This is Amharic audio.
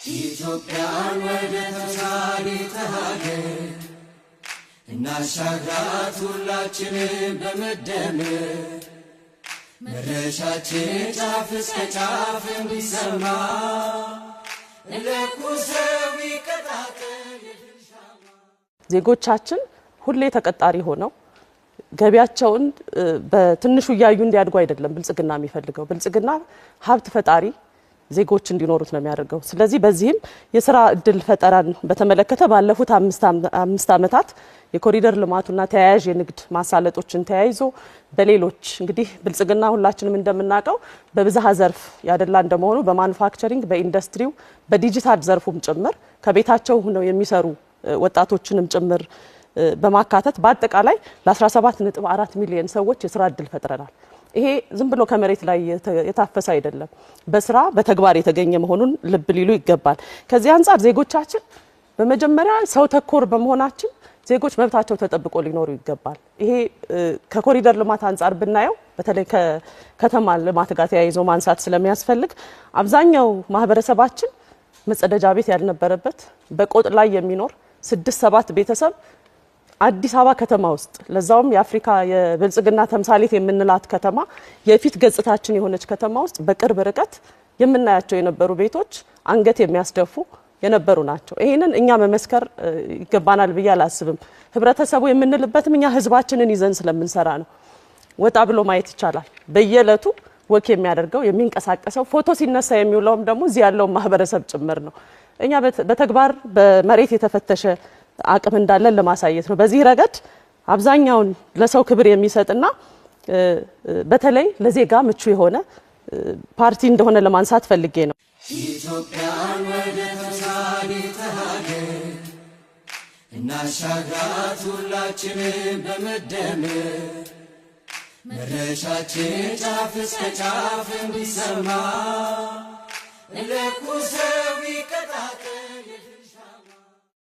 ኢትዮጵያን ወደ ተሻለ ሀገር እናሻግራት ሁላችንም በመደመር መድረሻችን ጫፍ እስከ ጫፍ እንዲሰማ ለኩሰው ይቀጣጠል ዜጎቻችን ሁሌ ተቀጣሪ ሆነው ገቢያቸውን በትንሹ ያዩ እንዲያድጉ አይደለም ብልጽግና የሚፈልገው ብልጽግና ሀብት ፈጣሪ ዜጎች እንዲኖሩት ነው የሚያደርገው ስለዚህ በዚህም የሥራ እድል ፈጠራን በተመለከተ ባለፉት 5 አመታት የኮሪደር ልማቱና ተያያዥ የንግድ ማሳለጦችን ተያይዞ በሌሎች እንግዲህ ብልጽግና ሁላችንም እንደምናቀው በብዝሃ ዘርፍ ያደላ እንደመሆኑ በማኑፋክቸሪንግ በኢንዱስትሪው በዲጂታል ዘርፉም ጭምር ከቤታቸው ሆነው የሚሰሩ ወጣቶችንም ጭምር በማካተት በአጠቃላይ ለ17.4 ሚሊዮን ሰዎች የሥራ እድል ፈጥረናል ይሄ ዝም ብሎ ከመሬት ላይ የታፈሰ አይደለም በስራ በተግባር የተገኘ መሆኑን ልብ ሊሉ ይገባል ከዚህ አንፃር ዜጎቻችን በመጀመሪያ ሰው ተኮር በመሆናችን ዜጎች መብታቸው ተጠብቆ ሊኖሩ ይገባል ይሄ ከኮሪደር ልማት አንፃር ብናየው በተለይ ከከተማ ልማት ጋር ተያይዞ ማንሳት ስለሚያስፈልግ አብዛኛው ማህበረሰባችን መጸደጃ ቤት ያልነበረበት በቆጥ ላይ የሚኖር 6-7 ቤተሰብ አዲስ አበባ ከተማ ውስጥ ለዛውም የአፍሪካ የብልጽግና ተምሳሌት የምንላት ከተማ የፊት ገጽታችን የሆነች ከተማ ውስጥ በቅርብ ርቀት የምናያቸው የነበሩ ቤቶች አንገት የሚያስደፉ የነበሩ ናቸው ይሄንን እኛ መመስከር ይገባናል ብዬ አላስብም ህብረተሰቡ የምንልበትም እኛ ህዝባችንን ይዘን ስለምንሰራ ነው ወጣ ብሎ ማየት ይቻላል በየለቱ ወክ የሚያደርገው የሚንቀሳቀሰው ፎቶ ሲነሳ የሚውለውም ደግሞ እዚህ ያለው ማህበረሰብ ጭምር ነው እኛ በተግባር በመሬት የተፈተሸ አቅም እንዳለን ለማሳየት ነው በዚህ ረገድ አብዛኛውን ለሰው ክብር የሚሰጥና በተለይ ለዜጋ ምቹ የሆነ ፓርቲ እንደሆነ ለማንሳት ፈልጌ ነው ኢትዮጵያን ወደ ተሻለ ሀገር እናሻግራት ሁላችንም በመደመር መድረሻችን ጫፍ እስከ ጫፍ እንዲሰማ ለኩሰው ይቀጣጠል